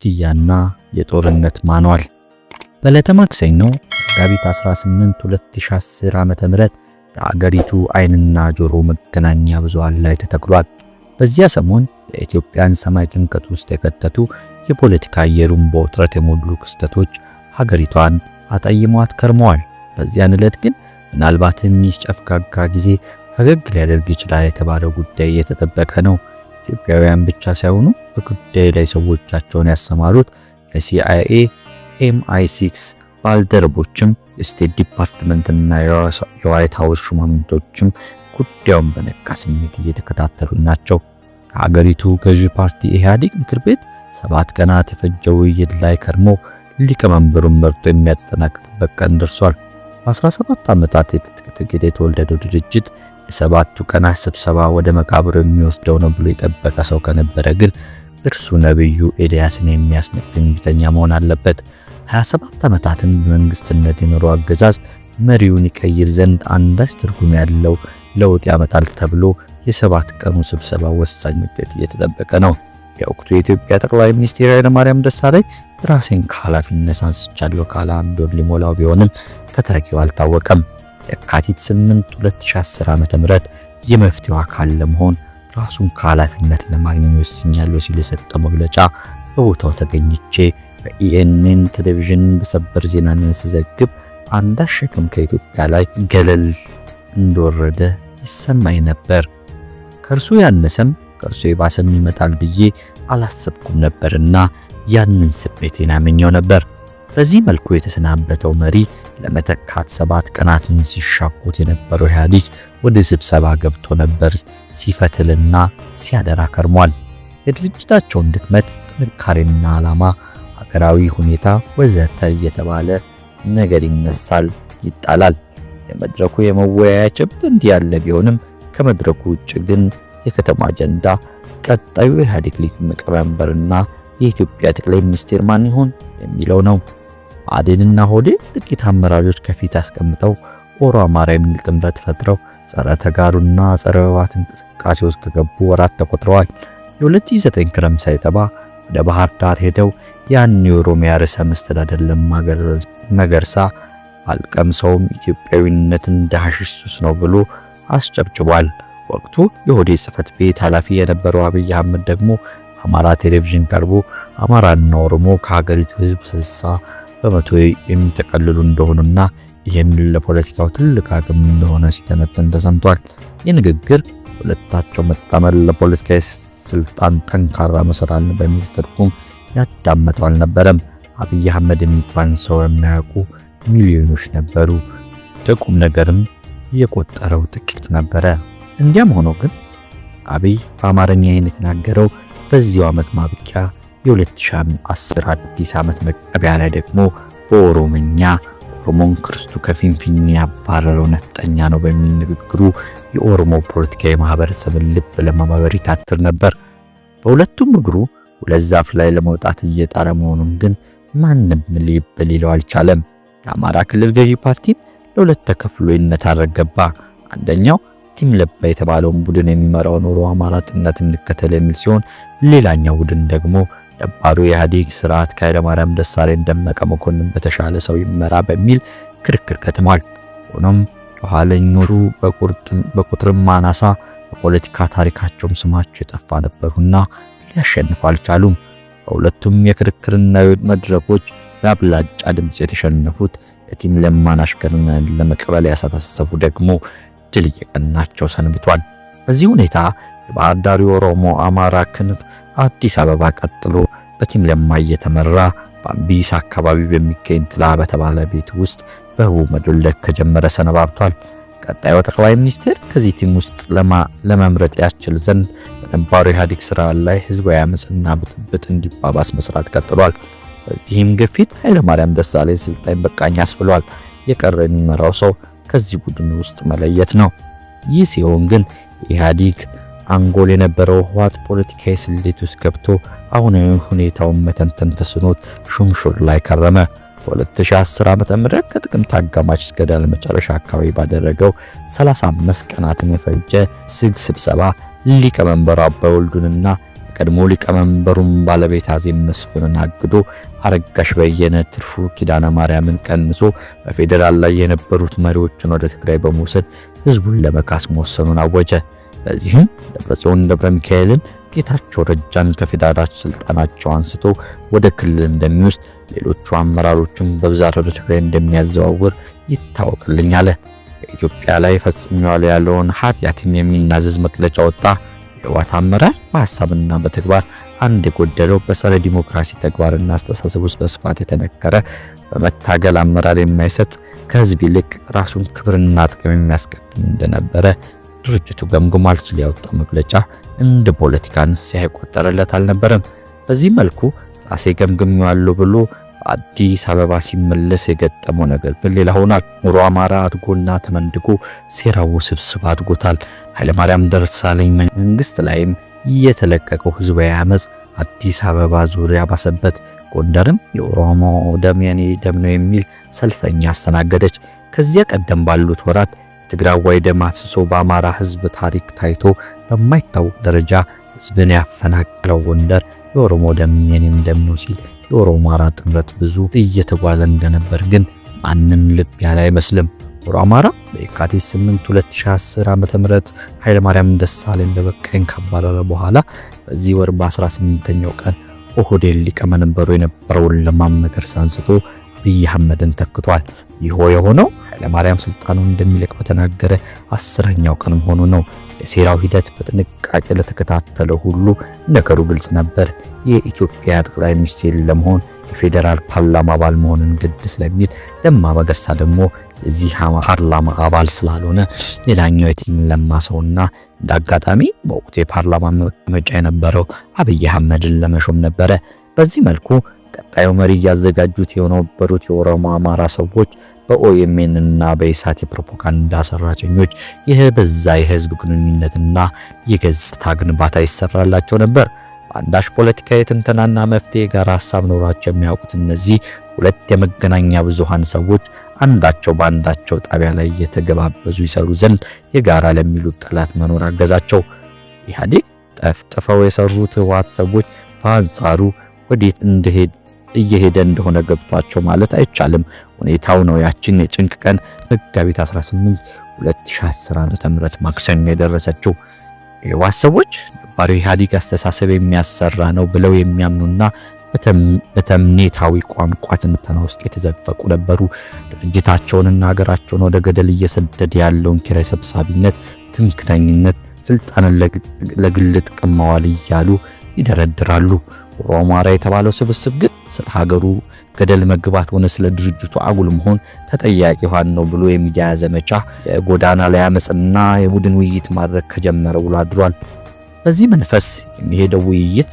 ግድያና የጦርነት ማንዋል። በዕለተ ማክሰኞ መጋቢት 18 2010 ዓ.ም የአገሪቱ ዓይንና ጆሮ መገናኛ ብዙሃን ላይ ተተክሏል። በዚያ ሰሞን የኢትዮጵያን ሰማይ ጭንቀት ውስጥ የከተቱ የፖለቲካ አየሩን በውጥረት የሞሉ ክስተቶች ሀገሪቷን አጣይሟት ከርመዋል። በዚያን ዕለት ግን ምናልባትም ይህ ጨፍጋጋ ጊዜ ፈገግ ሊያደርግ ይችላል የተባለው ጉዳይ እየተጠበቀ ነው። ኢትዮጵያውያን ብቻ ሳይሆኑ በጉዳዩ ላይ ሰዎቻቸውን ያሰማሩት የሲአይኤ MI6 ባልደረቦችም የስቴት ዲፓርትመንትና የዋይት ሃውስ ሹማምንቶችም ጉዳዩን በነቃ ስሜት እየተከታተሉ ናቸው። ከሀገሪቱ ገዢ ፓርቲ ኢህአዴግ ምክር ቤት 7 ቀናት የፈጀው ውይይት ላይ ከርሞ ሊቀመንበሩን መርጦ የሚያጠናቅቅበት ቀን ደርሷል። በ17 ዓመታት የትጥቅ ትግል የተወለደው ድርጅት የሰባቱ ቀናት ስብሰባ ወደ መቃብር የሚወስደው ነው ብሎ የጠበቀ ሰው ከነበረ ግን እርሱ ነብዩ ኤልያስን የሚያስነቅ ትንቢተኛ መሆን አለበት። 27 ዓመታትን በመንግስትነት የኖረው አገዛዝ መሪውን ይቀይር ዘንድ አንዳች ትርጉም ያለው ለውጥ ያመጣል ተብሎ የ7 ቀኑ ስብሰባ ወሳኝ ውጤት እየተጠበቀ ነው። የወቅቱ የኢትዮጵያ ጠቅላይ ሚኒስትር ኃይለማርያም ደሳለኝ ራሴን ከኃላፊነት አንስቻለሁ ካለ አንድ ወር ሊሞላው ቢሆንም ተተኪው አልታወቀም። የካቲት 8 2010 ዓ.ም የመፍትሄው አካል ለመሆን ራሱን ከኃላፊነት ለማግኘት ወስኛለሁ ሲል የሰጠው መግለጫ በቦታው ተገኝቼ በኢኤንኤን ቴሌቪዥን በሰበር ዜናነት ሲዘግብ አንዳች ሸክም ከኢትዮጵያ ላይ ገለል እንደወረደ ይሰማኝ ነበር። ከእርሱ ያነሰም ከእርሱ የባሰም ይመጣል ብዬ አላሰብኩም ነበርና ያንን ስሜቴን አመኘው ነበር። በዚህ መልኩ የተሰናበተው መሪ ለመተካት 7 ቀናትን ሲሻኮት የነበረው ኢህአዴግ ወደ ስብሰባ ገብቶ ነበር ሲፈትልና ሲያደራ ከርሟል። የድርጅታቸውን ድክመት፣ ጥንካሬና ዓላማ፣ ሀገራዊ ሁኔታ ወዘተ እየተባለ ነገር ይነሳል፣ ይጣላል። የመድረኩ የመወያያ ጭብጥ እንዲህ ያለ ቢሆንም ከመድረኩ ውጭ ግን የከተማ አጀንዳ ቀጣዩ ኢህአዴግ ሊቀመንበርና የኢትዮጵያ ጠቅላይ ሚኒስትር ማን ይሆን የሚለው ነው። ብአዴንና ኦህዴድ ጥቂት አመራሮች ከፊት አስቀምጠው ኦሮ አማራ የሚል ጥምረት ፈጥረው ጸረ ተጋሩና ጸረ ህወሓት እንቅስቃሴ ውስጥ ከገቡ ወራት ተቆጥረዋል። የ2009 ክረምት ሳይጠባ ወደ ባህር ዳር ሄደው ያን የኦሮሚያ ርዕሰ መስተዳድር ለማ መገርሳ አልቀምሰውም ኢትዮጵያዊነትን እንደ ሐሺሽ ሱስ ነው ብሎ አስጨብጭቧል። ወቅቱ የኦህዴድ ጽሕፈት ቤት ኃላፊ የነበረው አብይ አህመድ ደግሞ አማራ ቴሌቪዥን ቀርቦ አማራና ኦሮሞ ከሀገሪቱ ህዝብ 60% የሚጠቀልሉ እንደሆኑና ይህም ለፖለቲካው ትልቅ አቅም እንደሆነ ሲተነተን ተሰምቷል። የንግግር ሁለታቸው መጣመር ለፖለቲካዊ ስልጣን ጠንካራ መሰረት በሚል ትርጉም ያዳመጠው አልነበረም። አብይ አህመድ የሚባል ሰው የሚያውቁ ሚሊዮኖች ነበሩ። ጥቁም ነገርም የቆጠረው ጥቂት ነበረ። እንዲያም ሆኖ ግን አብይ በአማርኛ የተናገረው በዚያው ዓመት ማብቂያ የ2010 አዲስ ዓመት መቀበያ ላይ ደግሞ በኦሮምኛ ኦሮሞን ክርስቱ ከፊንፊኔ ያባረረው ነፍጠኛ ነው በሚል ንግግሩ የኦሮሞ ፖለቲካዊ ማህበረሰብን ልብ ለማባበር ይታትር ነበር። በሁለቱም እግሩ ሁለት ዛፍ ላይ ለመውጣት እየጣረ መሆኑን ግን ማንም ልብ ሊለው አልቻለም። የአማራ ክልል ገዢ ፓርቲም ለሁለት ተከፍሎ ይነታረክ ገባ። አንደኛው ቲም ለባ የተባለውን ቡድን የሚመራውን ኦሮ አማራ ጥምረት እንከተል የሚል ሲሆን፣ ሌላኛው ቡድን ደግሞ ነባሩ የኢህአዴግ ስርዓት ከኃይለማርያም ደሳለኝ ደመቀ መኮንን በተሻለ ሰው ይመራ በሚል ክርክር ከትሟል። ሆኖም የኋለኞቹ በቁጥርም አናሳ በፖለቲካ ታሪካቸውም ስማቸው የጠፋ ነበሩና ሊያሸንፉ አልቻሉም። በሁለቱም የክርክርና መድረኮች በአብላጫ ድምጽ የተሸነፉት የቲም ለማን አሽከርነት ለመቀበል ያሳተሰፉ ደግሞ ድል እየቀናቸው ሰንብቷል። በዚህ ሁኔታ የባህር ዳር ኦሮሞ አማራ ክንፍ አዲስ አበባ ቀጥሎ በቲም ለማ እየተመራ በአምቢሳ አካባቢ በሚገኝ ጥላ በተባለ ቤት ውስጥ በህቡ መዶለክ ከጀመረ ሰነባብቷል። ቀጣዩ ጠቅላይ ሚኒስትር ከዚህ ቲም ውስጥ ለመምረጥ ያስችል ዘንድ በነባሩ ኢህአዴግ ስራ ላይ ህዝባዊ አመጽና ብጥብጥ እንዲባባስ መስራት ቀጥሏል። በዚህም ግፊት ኃይለማርያም ደሳለኝ ስልጣን በቃኝ አስብሏል። የቀረ የሚመራው ሰው ከዚህ ቡድን ውስጥ መለየት ነው። ይህ ሲሆን ግን ኢህአዴግ አንጎል የነበረው ህወሓት ፖለቲካዊ ስሌት ውስጥ ገብቶ አሁናዊ ሁኔታውን መተንተን ተስኖት ሹምሹር ላይ ከረመ። በ2010 ዓ.ም ከጥቅምት አጋማሽ እስከ ዳር መጨረሻ አካባቢ ባደረገው 35 ቀናትን የፈጀ ዝግ ስብሰባ ሊቀመንበሩ አባይ ወልዱንና የቀድሞ ሊቀመንበሩን ባለቤት አዜብ መስፍንን አግዶ አረጋሽ በየነ፣ ትርፉ ኪዳነ ማርያምን ቀንሶ በፌዴራል ላይ የነበሩት መሪዎችን ወደ ትግራይ በመውሰድ ህዝቡን ለመካስ መወሰኑን አወጀ። በዚህም ደብረጽዮን ገብረ ሚካኤልን፣ ጌታቸው ረዳን ከፌዴራል ስልጣናቸው አንስቶ ወደ ክልል እንደሚወስድ፣ ሌሎቹ አመራሮችን በብዛት ወደ ትግራይ እንደሚያዘዋውር ይታወቅልኝ አለ። በኢትዮጵያ ላይ ፈጽሟል ያለውን ኃጢአትም የሚናዘዝ መግለጫ ወጣ። የህወሓት አመራር በሐሳብና በተግባር አንድ የጎደለው በጸረ ዲሞክራሲ ተግባርና አስተሳሰብ ውስጥ በስፋት የተነከረ በመታገል አመራር የማይሰጥ ከህዝብ ይልቅ ራሱን ክብርና ጥቅም የሚያስቀድም እንደነበረ ድርጅቱ ገምግሟል ሲል ያወጣው መግለጫ እንደ ፖለቲካ ንስሐ የቆጠረለት አልነበረም። በዚህ መልኩ ራሴ ገምግሜዋለሁ ብሎ አዲስ አበባ ሲመለስ የገጠመው ነገር ግን ሌላ ሆኗል። ኑሮ አማራ አድጎና ተመንድጎ ሴራው ስብስብ አድጎታል። ኃይለማርያም ደሳለኝ መንግስት ላይም የተለቀቀው ህዝባዊ አመጽ አዲስ አበባ ዙሪያ ባሰበት። ጎንደርም የኦሮሞ ደም የኔ ደም ነው የሚል ሰልፈኛ አስተናገደች። ከዚያ ቀደም ባሉት ወራት የትግራዋይ ደም አፍስሶ በአማራ ህዝብ ታሪክ ታይቶ በማይታወቅ ደረጃ ህዝብን ያፈናቀለው ጎንደር የኦሮሞ ደም የኔም ደም ነው ሲል የኦሮሞ አማራ ጥምረት ብዙ እየተጓዘ እንደነበር ግን ማንም ልብ ያለ አይመስልም። ኦሮማራ በየካቲት 8 2010 ዓ.ም ኃይለማርያም ደሳለኝ ለበቀኝ ካባረረ በኋላ በዚህ ወር በ18ኛው ቀን ኦህዴድ ሊቀመንበሩ የነበረውን ለማ መገርሳ አንስቶ አብይ አህመድን ተክቷል። ይህ የሆነው ኃይለማርያም ስልጣኑን እንደሚለቅ በተናገረ 10ኛው ቀን ሆኖ ነው። የሴራው ሂደት በጥንቃቄ ለተከታተለው ሁሉ ነገሩ ግልጽ ነበር። የኢትዮጵያ ጠቅላይ ሚኒስትር ለመሆን የፌዴራል ፓርላማ አባል መሆንን ግድ ስለሚል ለማ መገርሳ ደግሞ የዚህ ፓርላማ አባል ስላልሆነ ሌላኛው የቲም ለማ ሰውና እንዳጋጣሚ በወቅቱ የፓርላማ መቀመጫ የነበረው አብይ አህመድን ለመሾም ነበረ። በዚህ መልኩ ቀጣዩ መሪ ያዘጋጁት የነበሩት የኦሮሞ አማራ ሰዎች በኦኤምኤን እና በኢሳት የፕሮፓጋንዳ ሰራተኞች ይህ በዛ የህዝብ ግንኙነትና የገጽታ ግንባታ ይሰራላቸው ነበር። አንዳች ፖለቲካዊ ትንተናና መፍትሄ ጋር ሐሳብ ኖራቸው የሚያውቁት እነዚህ ሁለት የመገናኛ ብዙሃን ሰዎች አንዳቸው በአንዳቸው ጣቢያ ላይ የተገባበዙ ይሰሩ ዘንድ የጋራ ለሚሉት ጠላት መኖር አገዛቸው። ኢህአዴግ ጠፍጥፈው የሰሩት ህወሓት ሰዎች በአንጻሩ ወዴት እየሄደ እንደሆነ ገብቷቸው ማለት አይቻልም። ሁኔታው ነው ያችን የጭንቅ ቀን መጋቢት 18 2010 ዓ.ም ማክሰኞ የደረሰችው። የህወሓት ሰዎች ነባሩ ኢህአዴግ አስተሳሰብ የሚያሰራ ነው ብለው የሚያምኑና በተምኔታዊ ቋንቋ ትንተና ውስጥ የተዘፈቁ ነበሩ። ድርጅታቸውንና ሀገራቸውን ወደ ገደል እየሰደደ ያለውን ኪራይ ሰብሳቢነት፣ ትምክህተኝነት፣ ስልጣንን ለግል ጥቅም ማዋል እያሉ ይደረድራሉ። ኦሮማራ የተባለው ስብስብ ግን ስለ ሀገሩ ገደል መግባት ሆነ ስለ ድርጅቱ አጉል መሆን ተጠያቂ ሆኖ ነው ብሎ የሚዲያ ዘመቻ፣ የጎዳና ላይ አመጽና የቡድን ውይይት ማድረግ ከጀመረ ውሎ አድሯል። በዚህ መንፈስ የሚሄደው ውይይት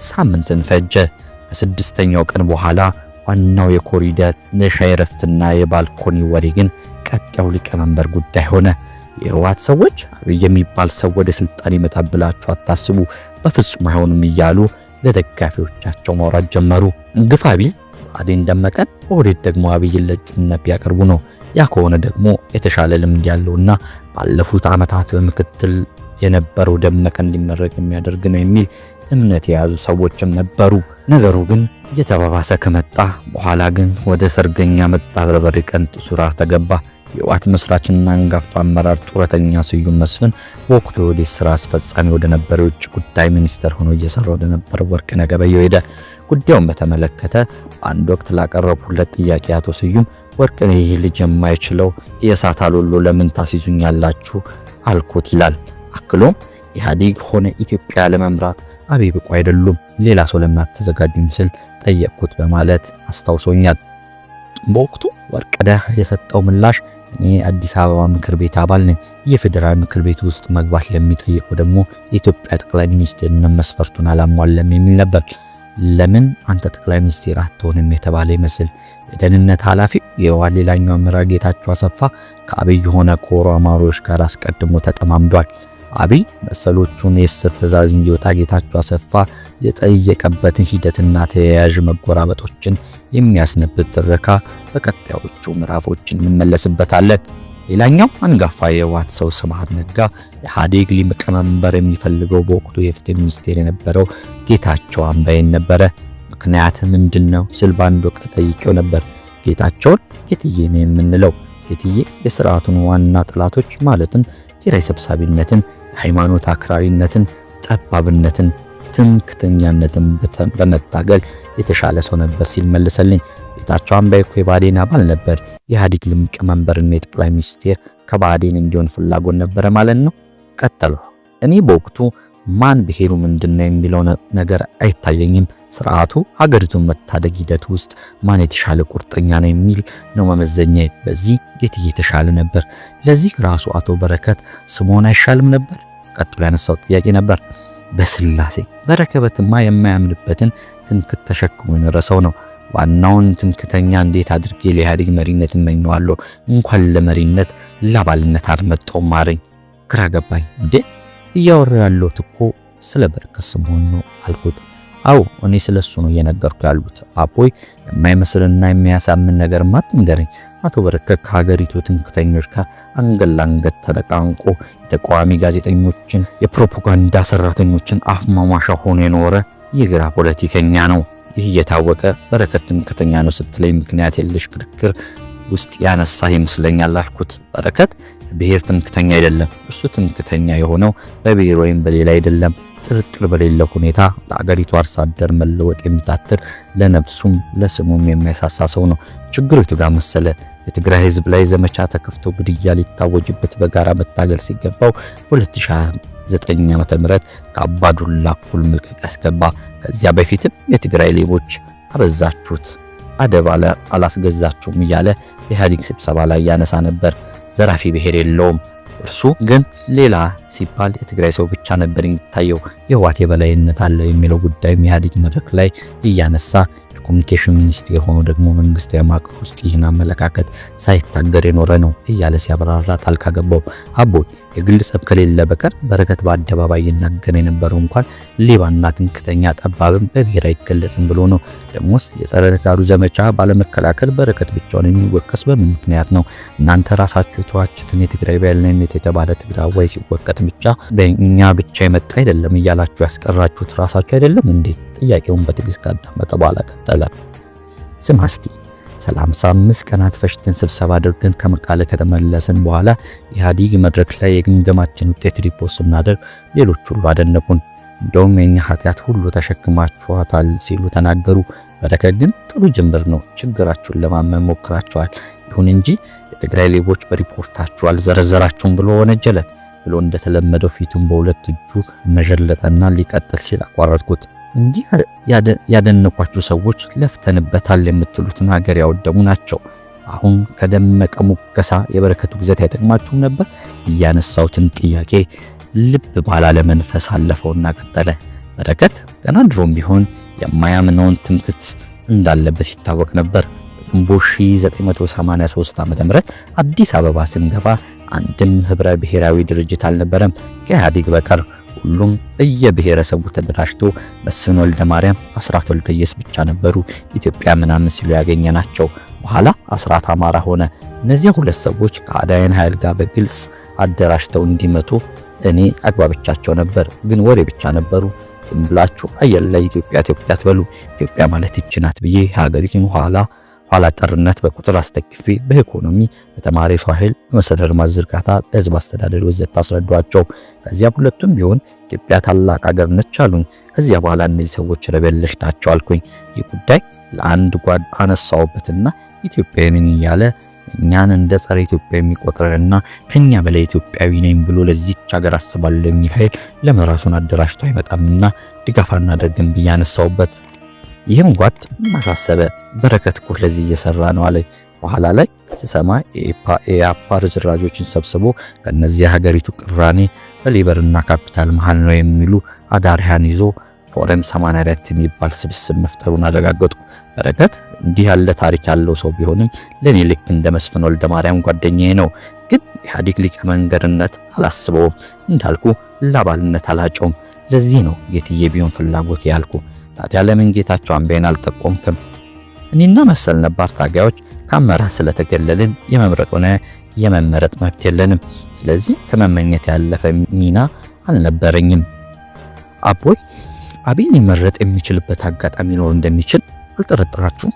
ሳምንትን ፈጀ። ከስድስተኛው ቀን በኋላ ዋናው የኮሪደር የሻይ ረፍትና የባልኮኒ ወሬ ግን ቀጣዩ ሊቀመንበር ጉዳይ ሆነ። የህወሓት ሰዎች አብይ የሚባል ሰው ወደ ስልጣን ይመጣብላችሁ አታስቡ፣ በፍጹም አይሆንም እያሉ ለደጋፊዎቻቸው ማውራት ጀመሩ። ግፋ ቢል ብአዴን ደመቀን፣ ኦህዴድ ደግሞ አብይን ለእጩነት ቢያቀርቡ ነው። ያ ከሆነ ደግሞ የተሻለ ልምድ ያለውና ባለፉት ዓመታት በምክትል የነበረው ደመቀ እንዲመረቅ የሚያደርግ ነው የሚል እምነት የያዙ ሰዎችም ነበሩ። ነገሩ ግን እየተባባሰ ከመጣ በኋላ ግን ወደ ሰርገኛ መጣ በርበሬ ቀንጥ ሱራ ተገባ። የህወሓት መስራችና አንጋፋ አመራር ጡረተኛ ስዩም መስፍን በወቅቱ ወደ ስራ አስፈጻሚ ወደ ነበረው የውጭ ጉዳይ ሚኒስተር ሆኖ እየሰራ ወደ ነበረው ወርቅነህ ገበየሁ ሄደ። ጉዳዩን በተመለከተ አንድ ወቅት ላቀረቡለት ጥያቄ አቶ ስዩም ወርቅነህ ይህ ልጅ የማይችለው የእሳት አሎሎ ለምን ታስይዙኛላችሁ አልኩት ይላል። አክሎም ኢህአዴግ ሆነ ኢትዮጵያ ለመምራት አብይ ብቁ አይደሉም፣ ሌላ ሰው ለምን አትዘጋጁም ስል ጠየቅኩት በማለት አስታውሶኛል። በወቅቱ ወርቅነህ የሰጠው ምላሽ እኔ አዲስ አበባ ምክር ቤት አባል ነኝ፣ የፌዴራል ምክር ቤት ውስጥ መግባት ለሚጠይቀው ደግሞ የኢትዮጵያ ጠቅላይ ሚኒስትርነት መስፈርቱን አላሟለም የሚል ነበር። ለምን አንተ ጠቅላይ ሚኒስትር አትሆንም የተባለ ይመስል የደህንነት ኃላፊው የህወሓት ሌላኛው አመራር ጌታቸው አሰፋ ከአብይ ሆነ ከኦሮማሮች ጋር አስቀድሞ ተጠማምዷል። አብይ መሰሎቹን የእስር ትዕዛዝ እንዲወጣ ጌታቸው አሰፋ የጠየቀበትን ሂደትና ተያያዥ መጎራበጦችን የሚያስነብብ ትረካ በቀጣዮቹ ምዕራፎች እንመለስበታለን። ሌላኛው አንጋፋ የህወሓት ሰው ስብሃት ነጋ የኢህአዴግ ሊቀመንበር የሚፈልገው በወቅቱ የፍትህ ሚኒስቴር የነበረው ጌታቸው አምባዬን ነበረ። ምክንያት ምንድነው ስል በአንድ ወቅት ጠይቄው ነበር። ጌታቸውን ጌትዬ ነው የምንለው። ጌትዬ የሥርዓቱን ዋና ጠላቶች ማለትም ኪራይ ሰብሳቢነትን፣ የሃይማኖት አክራሪነትን፣ ጠባብነትን፣ ትምክተኛነትን በመታገል የተሻለ ሰው ነበር ሲል መለሰልኝ። ጌታቸው አምባዬ እኮ የብአዴን አባል ነበር። የኢህአዴግ ሊቀመንበርና የጠቅላይ ሚኒስቴር ከብአዴን እንዲሆን ፍላጎት ነበረ ማለት ነው። ቀጠሉ። እኔ በወቅቱ ማን ብሔሩ ምንድነው የሚለው ነገር አይታየኝም። ስርዓቱ ሀገሪቱን መታደግ ሂደት ውስጥ ማን የተሻለ ቁርጠኛ ነው የሚል ነው መመዘኛ። በዚህ ጌትዬ የተሻለ ነበር። ለዚህ ራሱ አቶ በረከት ስምዖን አይሻልም ነበር? ቀጥሎ ያነሳው ጥያቄ ነበር። በስላሴ በረከበትማ የማያምንበትን ትምክህት ተሸክሞ የኖረሰው ነው። ዋናውን ትምክህተኛ እንዴት አድርጌ ለኢህአዴግ መሪነት እመኘዋለሁ? እንኳን ለመሪነት ለአባልነት አልመጣውም ማረኝ። ግራ ገባኝ። እንዴ እያወራ ያለሁት እኮ ስለ በረከት ስምዖን ነው አልኩት። አዎ እኔ ስለሱ ነው እየነገርኩ ያሉት። አቦይ የማይመስልና የሚያሳምን ነገር አትንገረኝ። አቶ በረከት ከሀገሪቱ ትምክህተኞች ጋር አንገት ለአንገት ተደቃንቆ የተቃዋሚ ጋዜጠኞችን የፕሮፓጋንዳ ሰራተኞችን አፍ ማሟሻ ሆኖ የኖረ የግራ ፖለቲከኛ ነው። ይህ እየታወቀ በረከት ትምክህተኛ ነው ስትለኝ ምክንያት የለሽ ክርክር ውስጥ ያነሳ ይመስለኛል አልኩት። በረከት ብሔር ትምክህተኛ አይደለም። እሱ ትምክህተኛ የሆነው በብሔር ወይም በሌላ አይደለም። ጥርጥር በሌለው ሁኔታ ለአገሪቱ አርሶ አደር መለወጥ የሚታትር ለነፍሱም ለስሙም የሚያሳሳ ሰው ነው። ችግሩ የቱ ጋር መሰለ? የትግራይ ህዝብ ላይ ዘመቻ ተከፍቶ ግድያ ሊታወጅበት በጋራ መታገል ሲገባው 2009 ዓ.ም ከአባዱላ እኩል መልቀቅ ያስገባ። ከዚያ በፊትም የትግራይ ሌቦች አበዛችሁት፣ አደብ አላስገዛችሁም እያለ በኢህአዴግ ስብሰባ ላይ ያነሳ ነበር። ዘራፊ ብሔር የለውም። እርሱ ግን ሌላ ሲባል የትግራይ ሰው ብቻ ነበር የሚታየው። የህወሓት የበላይነት አለ የሚለው ጉዳይ ኢህአዴግ መድረክ ላይ እያነሳ የኮሙኒኬሽን ሚኒስቴር ሆኖ ደግሞ መንግስታዊ ማዕቀፍ ውስጥ ይህን አመለካከት ሳይታገር የኖረ ነው እያለ ሲያብራራ ጣልቃ ገባው። አቦይ የግል ጸብ ከሌለ በቀር በረከት በአደባባይ ይናገር የነበረው እንኳን ሌባና ትምክህተኛ ጠባብም በብሔር አይገለጽም ብሎ ነው። ደሞስ የጸረ ተጋሩ ዘመቻ ባለመከላከል በረከት ብቻውን የሚወቀስ በምን ምክንያት ነው? እናንተ ራሳችሁ የተዋችሁትን የትግራይ ባለነት የተባለ ትግራዋይ ሲወቀጥ ብቻ በእኛ ብቻ የመጣ አይደለም እያላችሁ ያስቀራችሁት ራሳችሁ አይደለም እንዴ? ጥያቄውን በትዕግስት ካዳመጠ በኋላ ቀጠለ። ስማ እስቲ 35 ቀናት ፈሽተን ስብሰባ አድርገን ከመቀሌ ከተመለስን በኋላ ኢህአዴግ መድረክ ላይ የግምገማችን ውጤት ሪፖርት ስናደርግ ሌሎች ሁሉ አደነቁን። እንደውም የኛ ኃጢአት ሁሉ ተሸክማችኋታል ሲሉ ተናገሩ። በረከት ግን ጥሩ ጅምር ነው፣ ችግራችሁን ለማመን ሞክራችኋል፣ ይሁን እንጂ የትግራይ ሌቦች በሪፖርታችሁ አልዘረዘራችሁም ብሎ ወነጀለ ብሎ እንደተለመደው ፊቱን በሁለት እጁ መጀለጠና ሊቀጥል ሲል አቋረጥኩት። እንዲህ ያደነቋችሁ ሰዎች ለፍተንበታል የምትሉትን ሀገር ያወደሙ ናቸው። አሁን ከደመቀ ሙገሳ የበረከቱ ግዘት አይጠቅማችሁም ነበር? እያነሳውትን ጥያቄ ልብ ባላለ መንፈስ አለፈውና ቀጠለ። በረከት ገና ድሮም ቢሆን የማያምነውን ትምክህት እንዳለበት ይታወቅ ነበር። በግንቦት 1983 ዓ.ም አዲስ አበባ ስንገባ አንድም ህብረ ብሔራዊ ድርጅት አልነበረም ከኢህአዴግ በቀር። ሁሉም በየብሔረሰቡ ተደራጅቶ መስፍን ወልደ ማርያም፣ አስራት ወልደየስ ብቻ ነበሩ ኢትዮጵያ ምናምን ሲሉ ያገኘናቸው። በኋላ አስራት አማራ ሆነ። እነዚህ ሁለት ሰዎች ከአዳይን ኃይል ጋር በግልጽ አደራጅተው እንዲመቱ እኔ አግባብቻቸው ነበር። ግን ወሬ ብቻ ነበሩ። ዝም ብላችሁ አየር ላይ ኢትዮጵያ አትበሉ። ኢትዮጵያ ማለት ይህች ናት ብዬ ሀገሪቱን ኋላ ቀርነት በቁጥር አስተክፌ በኢኮኖሚ በተማሪ ሰው ኃይል በመሰረተ ልማት ዝርጋታ ለህዝብ አስተዳደር ወዘተ አስረዷቸው። ከዚያ ሁለቱም ቢሆን ኢትዮጵያ ታላቅ ሀገር ነች አሉኝ። ከዚያ በኋላ እነዚህ ሰዎች ረበለሽ ናቸው አልኩኝ። ይህ ጉዳይ ለአንድ ጓድ አነሳውበትና ኢትዮጵያዊ ነኝ እያለ እኛን እንደ ጸረ ኢትዮጵያ የሚቆጥረንና ከኛ በላይ ኢትዮጵያዊ ነኝ ብሎ ለዚህች ሀገር አስባለሁ የሚል ኃይል ለመራሱን አደራጅቶ አይመጣምና ድጋፍ አናደርግም ብዬ አነሳውበት። ይህም ጓድ ማሳሰበ። በረከት እኮ ለዚህ እየሰራ ነው አለ። በኋላ ላይ ስሰማ የአፓ ርዝራጆችን ሰብስቦ ከነዚህ ሀገሪቱ ቅራኔ በሌበርና ካፒታል መሃል ነው የሚሉ አዳሪያን ይዞ ፎረም 84 የሚባል ስብስብ መፍጠሩን አረጋገጡ። በረከት እንዲህ ያለ ታሪክ ያለው ሰው ቢሆንም ለኔ ልክ እንደ መስፍን ወልደ ማርያም ጓደኛዬ ነው። ግን ኢህአዴግ ሊቀመንበርነት አላስበውም፣ እንዳልኩ ለአባልነት አላጨውም። ለዚህ ነው ጌትዬ ቢሆን ፍላጎት ያልኩ። ታዲያ ለምን ጌታቸው አምባዬን አልጠቆምክም? እኔና መሰል ነባር ታጋዮች ከአመራር ስለተገለልን የመምረጥ ሆነ የመመረጥ መብት የለንም። ስለዚህ ከመመኘት ያለፈ ሚና አልነበረኝም። አብይ ሊመረጥ የሚችልበት አጋጣሚ ኖር እንደሚችል አልጠረጠራችሁም?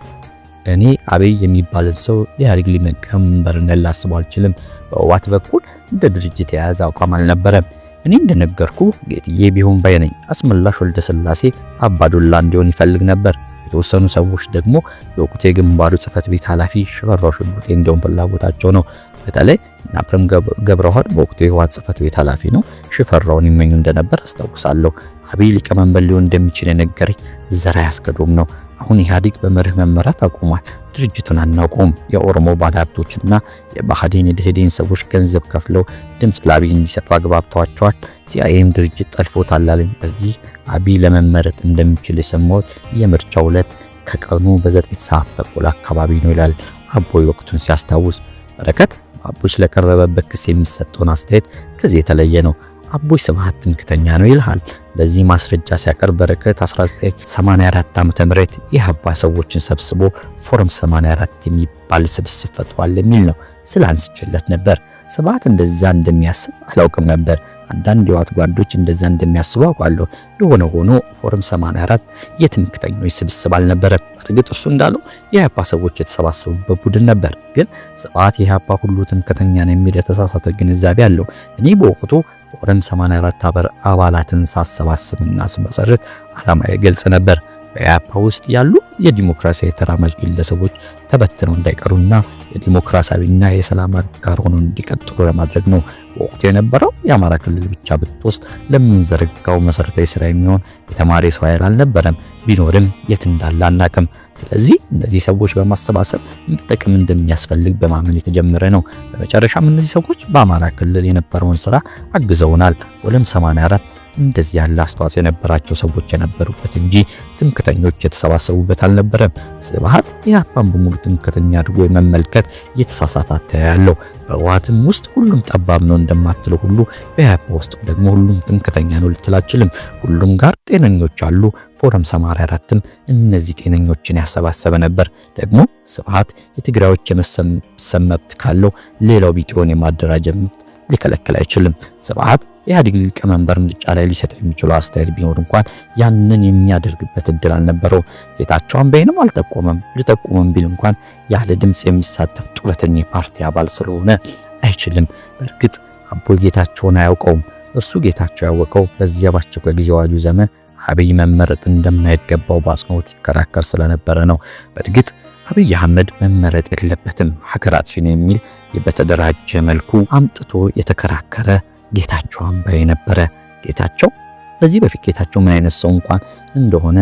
እኔ አብይ የሚባልን ሰው ኢህአዴግ ሊቀመንበርነት ላስበው አልችልም። በህወሓት በኩል እንደ ድርጅት የያዘ አቋም አልነበረም። እኔ እንደነገርኩ ጌትዬ ቢሆን ባይ ነኝ። አስመላሽ ወልደ ስላሴ አባዱላ እንዲሆን ይፈልግ ነበር። የተወሰኑ ሰዎች ደግሞ የወቅቱ የግንባሩ ጽህፈት ቤት ኃላፊ ሽፈራው ሽጉጤ እንዲሆን ፍላጎታቸው ነው። በተለይ ናፕረም ገብረዋህድ በወቅቱ የህወሓት ጽህፈት ቤት ኃላፊ ነው። ሽፈራውን ይመኙ እንደነበር አስታውሳለሁ። አብይ ሊቀመንበር ሊሆን እንደሚችል የነገረኝ ዘርዓ ያስገዶም ነው። አሁን ኢህአዴግ በመርህ መመራት አቁሟል። ድርጅቱን አናውቀውም። የኦሮሞ ባለሀብቶችና የባህዴን የደኢህዴን ሰዎች ገንዘብ ከፍለው ድምፅ ለአብይ እንዲሰጡ አግባብተዋቸዋል። ሲአይኤም ድርጅት ጠልፎታል አለኝ። በዚህ አብይ ለመመረጥ እንደሚችል የሰማሁት የምርጫው ዕለት ከቀኑ በ9 ሰዓት ተኩል አካባቢ ነው ይላል አቦይ ወቅቱን ሲያስታውስ። በረከት አቦይ ስለቀረበበት ክስ የሚሰጠውን አስተያየት ከዚህ የተለየ ነው። አቦይ ስብሃት ትምክህተኛ ነው ይልሃል። ለዚህ ማስረጃ ሲያቀርብ በረከት 1984 ዓ.ም የኢህአፓ ሰዎችን ሰብስቦ ፎረም 84 የሚባል ስብስብ ፈጥሯል የሚል ነው ስላንስችለት ነበር። ስብሃት እንደዛ እንደሚያስብ አላውቅም ነበር። አንዳንድ የህወሓት ጓዶች እንደዛ እንደሚያስቡ አውቃለሁ። የሆነ ሆኖ ፎረም 84 የትምክህተኞች ስብስብ አልነበረም። እርግጥ እሱ እንዳለው የኢህአፓ ሰዎች የተሰባሰቡበት ቡድን ነበር። ግን ስብሃት የኢህአፓ ሁሉ ትምክህተኛ ነው የሚል የተሳሳተ ግንዛቤ አለው። እኔ በወቅቱ ፎረም 84 አባላትን ሳሰባስብና ስመሰርት ዓላማዬ ግልጽ ነበር። በኢህአፓ ውስጥ ያሉ የዲሞክራሲያዊ ተራማጅ ግለሰቦች ተበትነው እንዳይቀሩና የዲሞክራሲያዊና የሰላም አጋር ሆነው እንዲቀጥሉ ለማድረግ ነው። በወቅቱ የነበረው የአማራ ክልል ብቻ ብትወስድ ለምንዘረጋው መሰረታዊ ስራ የሚሆን የተማሪ ሰው ኃይል አልነበረም። ቢኖርም የት እንዳለ አናቅም። ስለዚህ እነዚህ ሰዎች በማሰባሰብ ጥቅም እንደሚያስፈልግ በማመን የተጀመረ ነው። በመጨረሻም እነዚህ ሰዎች በአማራ ክልል የነበረውን ስራ አግዘውናል። ፎረም 84 እንደዚህ ያለ አስተዋጽኦ የነበራቸው ሰዎች የነበሩበት እንጂ ትምክህተኞች የተሰባሰቡበት አልነበረም። ስብሃት ኢህአፓን በሙሉ ትምክህተኛ አድርጎ የመመልከት የተሳሳተ አተያይ ያለው። በህወሓትም ውስጥ ሁሉም ጠባብ ነው እንደማትለው ሁሉ በኢህአፓ ውስጥ ደግሞ ሁሉም ትምክህተኛ ነው ልትል አትችልም። ሁሉም ጋር ጤነኞች አሉ። ፎረም 84ም እነዚህ ጤነኞችን ያሰባሰበ ነበር። ደግሞ ስብሃት የትግራዮች የመሰብሰብ መብት ካለው ሌላው ቢጤውን የማደራጀት መብት ሊከለክል አይችልም። ስብሃት የኢህአዴግ ሊቀመንበር ምርጫ ላይ ሊሰጥ የሚችለው አስተያየት ቢኖር እንኳን ያንን የሚያደርግበት እድል አልነበረው። ጌታቸው አምባዬንም አልጠቆመም። ሊጠቆመም ቢል እንኳን ያለ ድምጽ የሚሳተፍ ጡረተኛ ፓርቲ አባል ስለሆነ አይችልም። በእርግጥ አቦይ ጌታቸውን አያውቀውም። እርሱ ጌታቸው ያወቀው በዚያ በአስቸኳይ ጊዜ አዋጁ ዘመን አብይ መመረጥ እንደማይገባው በአጽንኦት ይከራከር ስለነበረ ነው። በእርግጥ አብይ አህመድ መመረጥ የለበትም ሀገር አጥፊ ነው የሚል በተደራጀ መልኩ አምጥቶ የተከራከረ ጌታቸው አምባዬ ነበረ። ጌታቸው በዚህ በፊት ጌታቸው ምን አይነት ሰው እንኳን እንደሆነ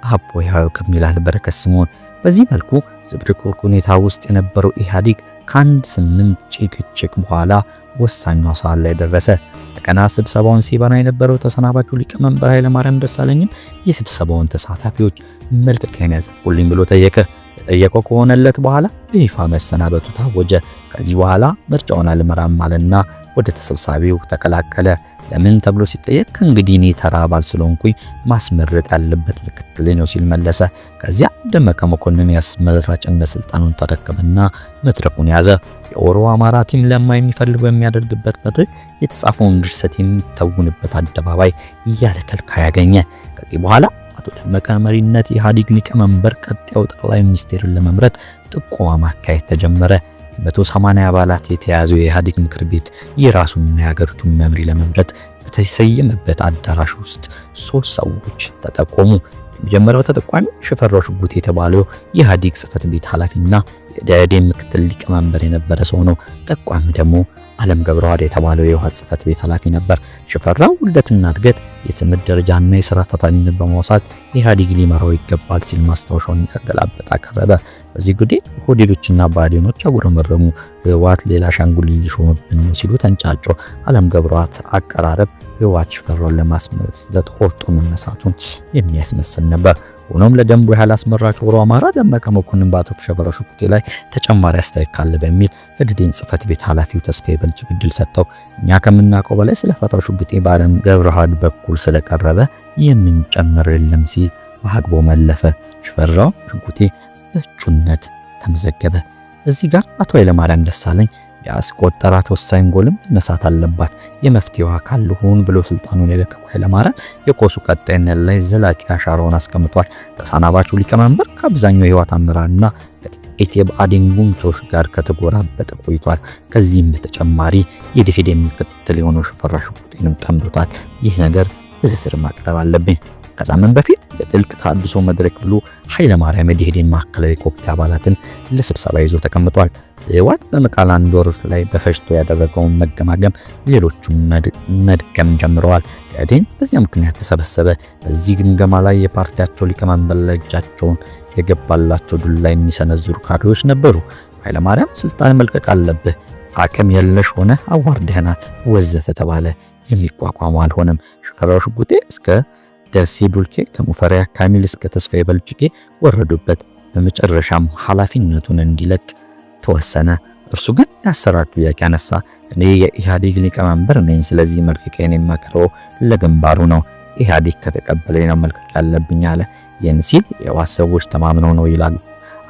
አቦይ ያውቅም ይላል በረከት ስምዖን። በዚህ መልኩ ዝብርቅርቅ ሁኔታ ውስጥ የነበረው ኢህአዴግ ከአንድ 8 ጭቅጭቅ በኋላ ወሳኙ ሰዓት ላይ ደረሰ። በቀናት ስብሰባውን ሲበራ የነበረው ተሰናባቹ ሊቀመንበር ኃይለማርያም ደሳለኝም የስብሰባውን ተሳታፊዎች መልቀቂያን ያጽድቁልኝ ብሎ ጠየቀ። የጠየቀው ከሆነለት በኋላ በይፋ መሰናበቱ ታወጀ። ከዚህ በኋላ ምርጫውን አልመራም አለና ወደ ተሰብሳቢው ተቀላቀለ። ለምን ተብሎ ሲጠየቅ ከእንግዲህ እኔ ተራ አባል ስለሆንኩኝ ማስመረጥ ያለበት ምክትል ነው ሲል መለሰ። ከዚያ ደመቀ መኮንን የአስመራጭነት ስልጣኑን ተረከበና መድረኩን ያዘ። የኦሮሞ አማራ ቲም ለማ የሚፈልገው የሚያደርግበት መድረክ የተጻፈውን ድርሰት የሚተውንበት አደባባይ እያለ ከልካይ ያገኘ። ከዚህ በኋላ አቶ ደመቀ መሪነት የኢህአዴግ ሊቀመንበር ቀጣዩ ጠቅላይ ሚኒስትርን ለመምረጥ ጥቆማ ማካሄድ ተጀመረ። 180 አባላት የተያዘው የኢህአዴግ ምክር ቤት የራሱንና የሀገሪቱን መሪ ለመምረጥ በተሰየመበት አዳራሽ ውስጥ 3 ሰዎች ተጠቆሙ። የመጀመሪያው ተጠቋሚ ሽፈራው ሽጉጤ የተባለው የኢህአዴግ ጽህፈት ቤት ኃላፊና የደኢህዴን ምክትል ሊቀመንበር የነበረ ሰው ነው። ጠቋሚ ደግሞ ዓለም ገብረዋህድ የተባለው የህወሓት ጽህፈት ቤት ኃላፊ ነበር። ሽፈራው ውልደትና እድገት፣ የትምህርት ደረጃና የሥራ ታታሪነት በማውሳት ኢህአዴግ ሊመራው ይገባል ሲል ማስታወሻውን ያገላበጠ አቀረበ። በዚህ ጉዳይ ሆዴዶችና ባዴኖች አጉረመረሙ። ህወሓት ሌላ አሻንጉሊት ሊሾምብን ነው ሲሉ ተንጫጮ። ዓለም ገብረዋህድ አቀራረብ ህወሓት ሽፈራውን ለማስመለጥ ቆርጦ መነሳቱን የሚያስመስል ነበር። ሆኖም ለደንቡ ያህል አስመራጭ ኦሮሞ አማራ ደመቀ መኮንን በአቶ ሽፈራው ሽጉጤ ላይ ተጨማሪ አስተያየት ካለ በሚል ለደኢህዴን ጽህፈት ቤት ኃላፊው ተስፋዬ በልጅግ ዕድል ሰጥተው እኛ ከምናውቀው በላይ ስለፈራው ሽጉጤ በዓለም ገብረዋህድ በኩል ስለቀረበ የምንጨምር የለም ሲል በአግቦ መለፈ። ሽፈራው ሽጉጤ በእጩነት ተመዘገበ። እዚህ ጋር አቶ ኃይለማርያም ደሳለኝ ያስቆጠራት ወሳኝ ጎልም መነሳት አለባት። የመፍትሄው አካል ልሁን ብሎ ስልጣኑን የለቀቁ ኃይለማርያም የቆሱ ቀጣይነት ላይ ዘላቂ አሻራውን አስቀምጧል። ተሰናባቹ ሊቀመንበር ከአብዛኛው የህወሓት አመራርና ከጥቂት የብአዴን ጉምቶች ጋር ከተጎራበጠ ቆይቷል። ከዚህም በተጨማሪ የደኢህዴን ምክትል የሆነው ሽፈራው ሽጉጤንም ጠምዶታል። ይህ ነገር በዝርዝር ማቅረብ አለብኝ። ከሳምንት በፊት የጥልቅ ተሃድሶ መድረክ ብሎ ኃይለማርያም የደኢህዴን ማዕከላዊ ኮሚቴ አባላትን ለስብሰባ ይዞ ተቀምጧል። ህወሓት በመቀሌ አንድ ወር ላይ በፈጅቶ ያደረገውን መገማገም ሌሎቹም መድገም ጀምረዋል። ደኢህዴን በዚያ ምክንያት ተሰበሰበ። በዚህ ግምገማ ላይ የፓርቲያቸው ሊቀመንበር ለእጃቸውን የገባላቸው ዱላ የሚሰነዝሩ ካድሬዎች ነበሩ። ኃይለማርያም ስልጣን መልቀቅ አለብህ፣ አቅም የለሽ ሆነ አዋርደህናል ወዘተ ተባለ። የሚቋቋመው አልሆነም። ሽፈራው ሽጉጤ እስከ ደሴ ዱልኬ፣ ከሙፈሪያት ካሚል እስከ ተስፋዬ በልጅጌ ወረዱበት። በመጨረሻም ኃላፊነቱን እንዲለቅ ተወሰነ። እርሱ ግን የአሰራር ጥያቄ አነሳ። እኔ የኢህአዴግ ሊቀመንበር ነኝ፣ ስለዚህ መልቀቂያን የማቀርበው ለግንባሩ ነው። ኢህአዴግ ከተቀበለኝ ነው መልቀቅ ያለብኝ አለ። ይህን ሲል የህወሓት ሰዎች ተማምነው ነው ይላሉ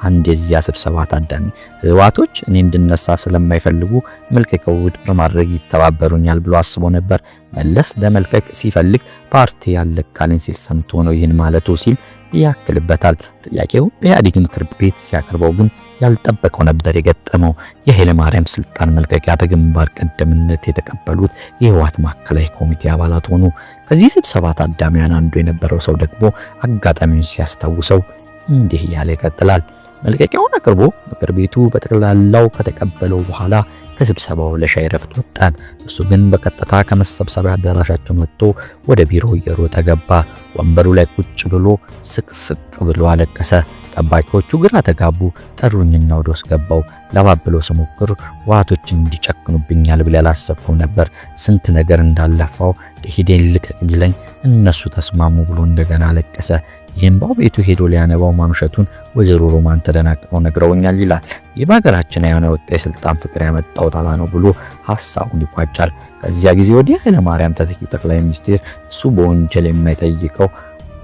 አንድ የዚያ ስብሰባ ታዳሚ። ህወሓቶች እኔ እንድነሳ ስለማይፈልጉ መልቀቂያው ውድቅ በማድረግ ይተባበሩኛል ብሎ አስቦ ነበር። መለስ ለመልቀቅ ሲፈልግ ፓርቲ ያለቃልን ሲል ሰምቶ ነው ይህን ማለቱ ሲል ያክልበታል። ጥያቄው በኢህአዴግ ምክር ቤት ሲያቀርበው ግን ያልጠበቀው ነበር የገጠመው። የኃይለማርያም ስልጣን መልቀቂያ በግንባር ቀደምትነት የተቀበሉት የህወሓት ማዕከላዊ ኮሚቴ አባላት ሆኑ። ከዚህ ስብሰባ ታዳሚያን አንዱ የነበረው ሰው ደግሞ አጋጣሚውን ሲያስታውሰው እንዲህ እያለ ይቀጥላል። መልቀቂያውን አቅርቦ ምክር ቤቱ በጠቅላላው ከተቀበለው በኋላ ከስብሰባው ለሻይ ረፍት ወጣን። እሱ ግን በቀጥታ ከመሰብሰቢያ አዳራሻችን ወጥቶ ወደ ቢሮ እየሮጠ ገባ። ወንበሩ ላይ ቁጭ ብሎ ስቅስቅ ብሎ አለቀሰ። ጠባቂዎቹ ግራ ተጋቡ። ጠሩኝና ወደ ውስጥ ገባው። ለባብለው ስሞክር ህወሓቶች እንዲጨክኑብኛል ብዬ አላሰብኩም ነበር። ስንት ነገር እንዳለፋው ደኢህዴን ልቀቅ ቢለኝ እነሱ ተስማሙ ብሎ እንደገና አለቀሰ። ይህም ቤቱ ሄዶ ሊያነባው ማምሸቱን ወይዘሮ ሮማን ተደናቅቀው ነግረውኛል ይላል። ይህ በሀገራችን የሆነ ወጣ የስልጣን ፍቅር ያመጣው ጣጣ ነው ብሎ ሐሳቡን ይቋጫል። ከዚያ ጊዜ ወዲህ ኃይለማርያም ተተኪው ጠቅላይ ሚኒስትር እሱ በወንጀል የማይጠይቀው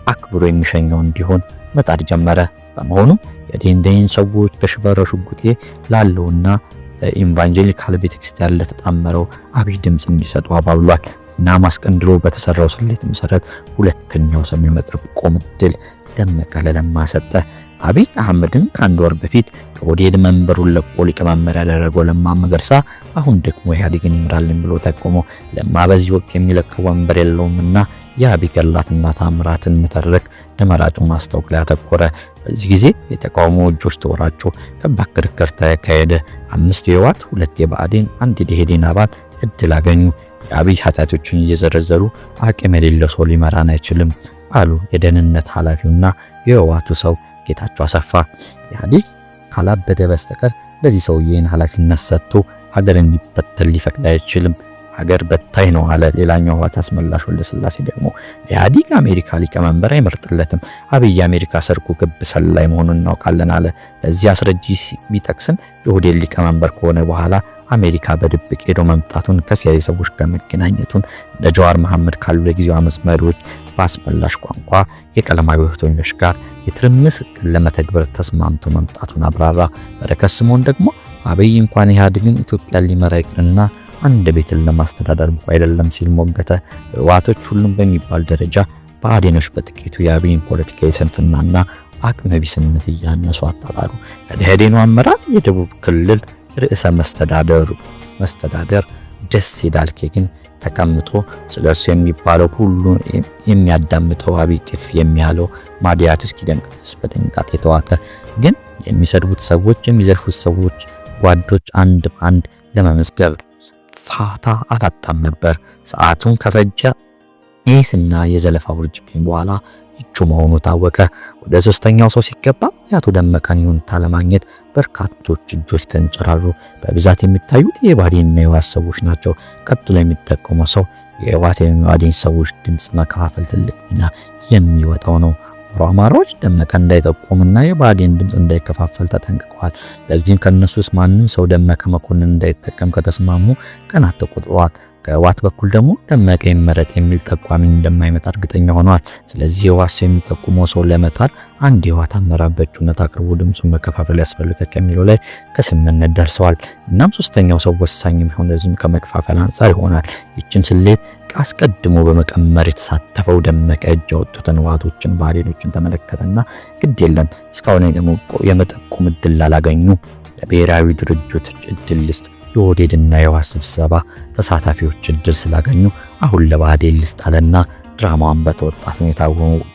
አክብሮ የሚሸኘው እንዲሆን መጣር ጀመረ። በመሆኑ የደኢህዴን ሰዎች ከሽፈራው ሽጉጤ ላለውና ኢቫንጀሊካል ቤተክርስቲያን ለተጣመረው አብይ ድምጽ እንዲሰጡ አባብሏል። እና ማስቀንድሮ በተሰራው ስሌት መሰረት ሁለተኛው ሰው የመጠቆም ዕድል ደመቀ ለለማ ሰጠ። አብይ አህመድን ከአንድ ወር በፊት ከኦህዴድ መንበሩን ለቆ ሊቀመንበር ያደረገው ለማ መገርሳ አሁን ደግሞ ኢህአዴግን ይምራልን ብሎ ተቆሞ። ለማ በዚህ ወቅት የሚለቀው ወንበር የለውምና የአብይ ገላትና ታምራትን መተረክ ለመራጩ ማስታወቅ ላይ አተኮረ። በዚህ ጊዜ የተቃውሞ እጆች ተወራጩ። ከባድ ክርክር ተካሄደ። 5 የህወሓት 2 የብአዴን 1 የደኢህዴን አባል እድል አገኙ። የአብይ ኃጢአቶችን እየዘረዘሩ አቅም የሌለው ሰው ሊመራን አይችልም አሉ የደህንነት ኃላፊውና የህወሓቱ ሰው ጌታቸው አሰፋ። ኢህአዴግ ካላበደ በስተቀር ለዚህ ሰውዬን ኃላፊነት ሰጥቶ ሀገር እንዲበተን ሊፈቅድ አይችልም። ሀገር በታይ ነው አለ ሌላኛው ህወሓት አስመላሽ ወልደስላሴ ደግሞ ኢህአዴግ አሜሪካ ሊቀመንበር አይመርጥለትም። አብይ አሜሪካ ሰርኩ ግብ ሰላይ መሆኑን እናውቃለን አለ። ለዚህ አስረጂ ቢጠቅስም የኦህዴድ ሊቀመንበር ከሆነ በኋላ አሜሪካ በድብቅ ሄዶ መምጣቱን ከሲያይ ሰዎች ጋር መገናኘቱን ለጀዋር መሐመድ ካሉ የጊዜው አመጽ መሪዎች በአስመላሽ ቋንቋ የቀለማዊ እህቶኞች ጋር የትርምስ እቅድ ለመተግበር ተስማምቶ መምጣቱን አብራራ። በረከት ስምኦን ደግሞ አብይ እንኳን ኢህአዴግን ኢትዮጵያን ሊመራ ይቅርና አንድ ቤትን ለማስተዳደር ብቁ አይደለም ሲል ሞገተ። ህወሓቶች ሁሉም በሚባል ደረጃ ብአዴኖች በጥቂቱ የአብይን ፖለቲካዊ ስንፍናና አቅመ ቢስነት እያነሱ አጣጣሉ። የደኢህዴኑ አመራር የደቡብ ክልል ርዕሰ መስተዳደር ደሴ ዳልኬ ግን ተቀምጦ ስለሱ የሚባለው ሁሉ የሚያዳምጠው አብይ ጥፍ የሚያለው ማዲያቱ እስኪደንቅስ በድንጋጤ የተዋጠ። ግን የሚሰድቡት ሰዎች የሚዘርፉት ሰዎች ጓዶች አንድ በአንድ ለመመስገብ ፋታ አላጣም ነበር። ሰዓቱን ከፈጀ ኤስና የዘለፋው ውርጅብኝ በኋላ እጩ መሆኑ ታወቀ። ወደ ሶስተኛው ሰው ሲገባ የአቶ ደመቀን ይሁንታ ለማግኘት በርካቶች እጆች ተንጨራሩ። በብዛት የሚታዩት የብአዴንና የህወሓት ሰዎች ናቸው። ቀጥሎ የሚጠቀመው ሰው የብአዴን ሰዎች ድምጽ መከፋፈል ትልቅ ሚና የሚወጣው ነው። አማራዎች ደመቀ እንዳይጠቆምና የብአዴን ድምጽ እንዳይከፋፈል ተጠንቅቀዋል። ለዚህም ከነሱስ ማንም ሰው ደመቀ መኮንን እንዳይጠቀም ከተስማሙ ቀናት ተቆጥረዋል። ከህወሓት በኩል ደግሞ ደመቀ ይመረጥ የሚል ጠቋሚ እንደማይመጣ እርግጠኛ ሆነዋል። ስለዚህ የህወሓት ሰው የሚጠቁመው ሰው ለመጣል አንድ የህወሓት አመራር በእጩነት አቅርቦ ድምፁን መከፋፈል ያስፈልጋል ከሚለው ላይ ከስምምነት ደርሰዋል። እናም ሶስተኛው ሰው ወሳኝ የሚሆነው ህዝብ ከመከፋፈል አንጻር ይሆናል። ይህችን ስሌት አስቀድሞ በመቀመር የተሳተፈው ደመቀ እጅ ያወጡትን ህወሓቶችን ብአዴኖችን ተመለከተና ግድ የለም እስካሁን ደግሞ የመጠቆም እድል ላላገኙ ለብሔራዊ ድርጅቶች እድል ልስጥ፣ የኦህዴድና የህወሓት ስብሰባ ተሳታፊዎች እድል ስላገኙ አሁን ለብአዴን ልስጥ አለና ድራማውን በተወጣት ሁኔታ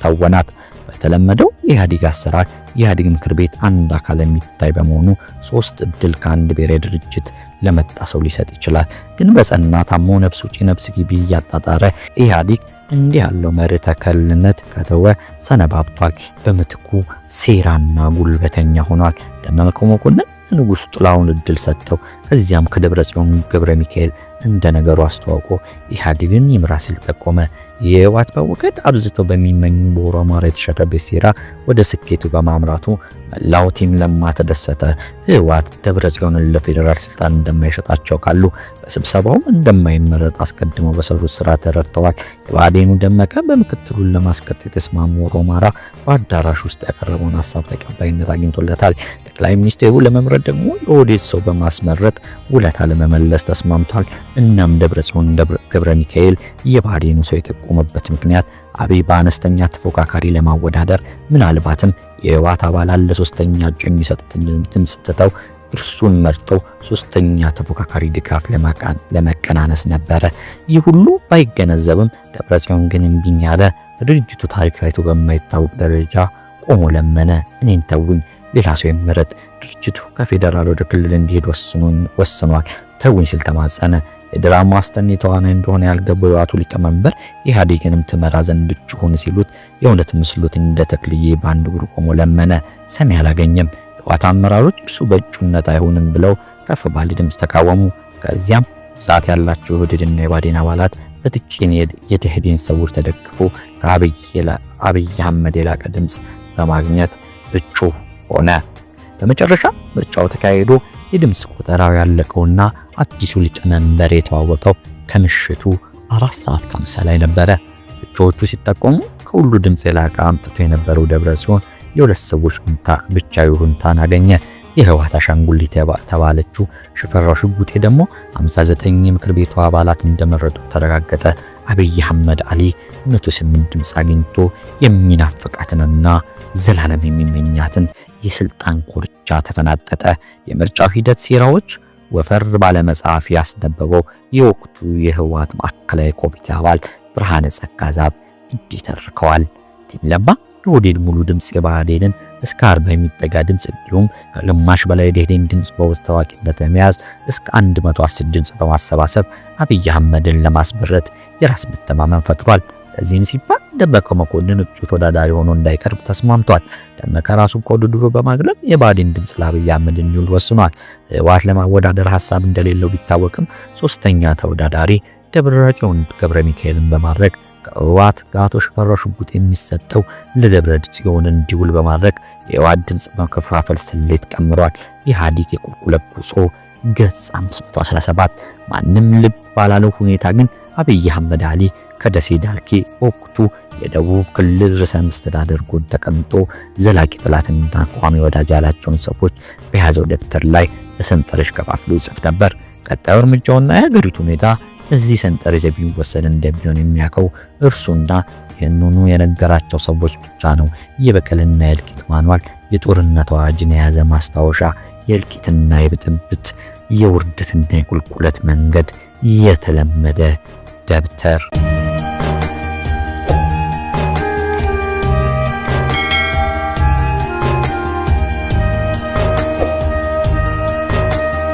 ተወናት። በተለመደው የኢህአዴግ አሰራር የኢህአዴግ ምክር ቤት አንድ አካል የሚታይ በመሆኑ 3 እድል ከአንድ ብሔራዊ ድርጅት ለመጣ ሰው ሊሰጥ ይችላል። ግን በጸና ታሞ ነፍስ ውጪ ነፍስ ግቢ እያጣጣረ ኢህአዴግ እንዲህ ያለው መርህ ተከልነት ከተወ ሰነባብቷል። በምትኩ ሴራና ጉልበተኛ ሆኗል። ደመቀ መኮንን ንጉስ ጥላውን እድል ሰጥተው ከዚያም ከደብረጽዮን ገብረ ሚካኤል እንደ ነገሩ አስተዋውቆ ኢህአዴግን ይምራ ሲል ጠቆመ። የህወሓት መወገድ አብዝተው በሚመኙ በኦሮማራ የተሸረበ ሴራ ወደ ስኬቱ በማምራቱ መላው ቲም ለማ ተደሰተ። ህወሓት ደብረጽዮንን ለፌዴራል ስልጣን እንደማይሸጣቸው ካሉ በስብሰባው እንደማይመረጥ አስቀድመው በሰሩት ስራ ተረድተዋል። የብአዴኑ ደመቀ በምክትሉን ለማስቀጠል የተስማሙ ኦሮማራ በአዳራሽ ውስጥ ያቀረበውን ሀሳብ ተቀባይነት አግኝቶለታል። ጠቅላይ ሚኒስትሩ ለመምረጥ ደግሞ የኦህዴድ ሰው በማስመረጥ ውለታ ለመመለስ ተስማምቷል። እናም ደብረጽዮን ገብረ ሚካኤል የብአዴኑ ሰው የጠቆመበት ምክንያት አብይ በአነስተኛ ተፎካካሪ ለማወዳደር ምናልባትም የህወሓት አባላት ለሶስተኛ እጩ የሚሰጡትን ድምጽ ትተው እርሱን መርጠው ሶስተኛ ተፎካካሪ ድጋፍ ለመቀናነስ ነበረ። ይህ ሁሉ ባይገነዘብም ደብረጽዮን ግን እምቢኝ ያለ ድርጅቱ ታሪክ ታይቶ በማይታወቅ ደረጃ ቆሞ ለመነ። እኔን ተውኝ፣ ሌላ ሰው ይመረጥ፣ ድርጅቱ ከፌዴራል ወደ ክልል እንዲሄድ ወስኗል፣ ተውኝ ሲል ተማጸነ። የድራማ አስተኔ ተዋናይ እንደሆነ ያልገባው የህወሓቱ ሊቀመንበር ኢህአዴግንም ትመራ ዘንድ እጩ ሁን ሲሉት የእውነት ምስሉት እንደ ተክልዬ በአንድ እግሩ ቆሞ ለመነ። ሰሚ አላገኘም። የህወሓት አመራሮች እርሱ በእጩነት አይሆንም ብለው ከፍ ባለ ድምፅ ተቃወሙ። ከዚያም ብዛት ያላቸው የኦህዴድና የብአዴን አባላት በጥቂት የደኢህዴን ሰዎች ተደግፎ ከአብይ አህመድ የላቀ ድምፅ በማግኘት እጩ ሆነ። በመጨረሻ ምርጫው ተካሂዶ የድምፅ ቆጠራው ያለቀውና አዲሱ ሊቀመንበር የተዋወቀው ከምሽቱ 4:50 ላይ ነበረ። እጩዎቹ ሲጠቆሙ ከሁሉ ድምፅ የላቀ አምጥቶ የነበረው ደብረጽዮን የሁለት ሰዎች ብቻ ይሁንታን አገኘ። የህወሓት አሻንጉሊት ተባለችው ሽፈራው ሽጉጤ ደግሞ 59 የምክር ቤቱ አባላት እንደመረጡ ተረጋገጠ። አብይ አህመድ አሊ 108 ድምፅ አግኝቶ የሚናፍቃትንና ዘላለም የሚመኛትን የስልጣን ኮርቻ ተፈናጠጠ። የምርጫው ሂደት ሴራዎች ወፈር ባለ መጽሐፍ ያስነበበው የወቅቱ የህወሓት ማዕከላዊ ኮሚቴ አባል ብርሃነ ጸጋዛብ እንዲህ ተርከዋል። ቲም ለማ የኦህዴድ ሙሉ ድምፅ የብአዴንን እስከ 40 የሚጠጋ ድምፅ እንዲሁም ከግማሽ በላይ የደኢህዴን ድምፅ በውስጥ ታዋቂነት በመያዝ እስከ 110 ድምፅ በማሰባሰብ አብይ አህመድን ለማስመረጥ የራስ መተማመን ፈጥሯል። ለዚህም ሲባል ደመቀ መኮንን እጩ ተወዳዳሪ ሆኖ እንዳይቀርብ ተስማምቷል። ደመቀ ራሱን ከውድድሩ በማግለል የብአዴን ድምፅ ለአብይ አህመድ እንዲውል ወስኗል። ህወሓት ለማወዳደር ሀሳብ እንደሌለው ቢታወቅም ሶስተኛ ተወዳዳሪ ደብረጽዮን ገብረ ሚካኤልን በማድረግ ከህወሓት ከአቶ ሽፈራው ሽጉጤ የሚሰጠው ለደብረጽዮን እንዲውል በማድረግ የህወሓት ድምፅ መከፋፈል ስሌት ቀምሯል። ኢህአዴግ የቁልቁለት ጉዞ ገጽ 517 ማንም ልብ ባላለው ሁኔታ ግን አብይ አህመድ አሊ ከደሴ ዳልኬ ወቅቱ የደቡብ ክልል ርዕሰ መስተዳድር ጎን ተቀምጦ ዘላቂ ጠላትና ቋሚ ወዳጅ ያላቸውን ሰዎች በያዘው ደብተር ላይ በሰንጠረዥ ከፋፍሎ ይጽፍ ነበር። ቀጣዩ እርምጃውና የሀገሪቱ ሁኔታ እዚህ ሰንጠረዥ ቢወሰድ እንደሚሆን የሚያውቀው እርሱና ይህንኑ የነገራቸው ሰዎች ብቻ ነው። የበቀልና የእልቂት ማንዋል፣ የጦርነት አዋጅን የያዘ ማስታወሻ፣ የእልቂትና የብጥብጥ የውርደትና የቁልቁለት መንገድ የተለመደ ደብተር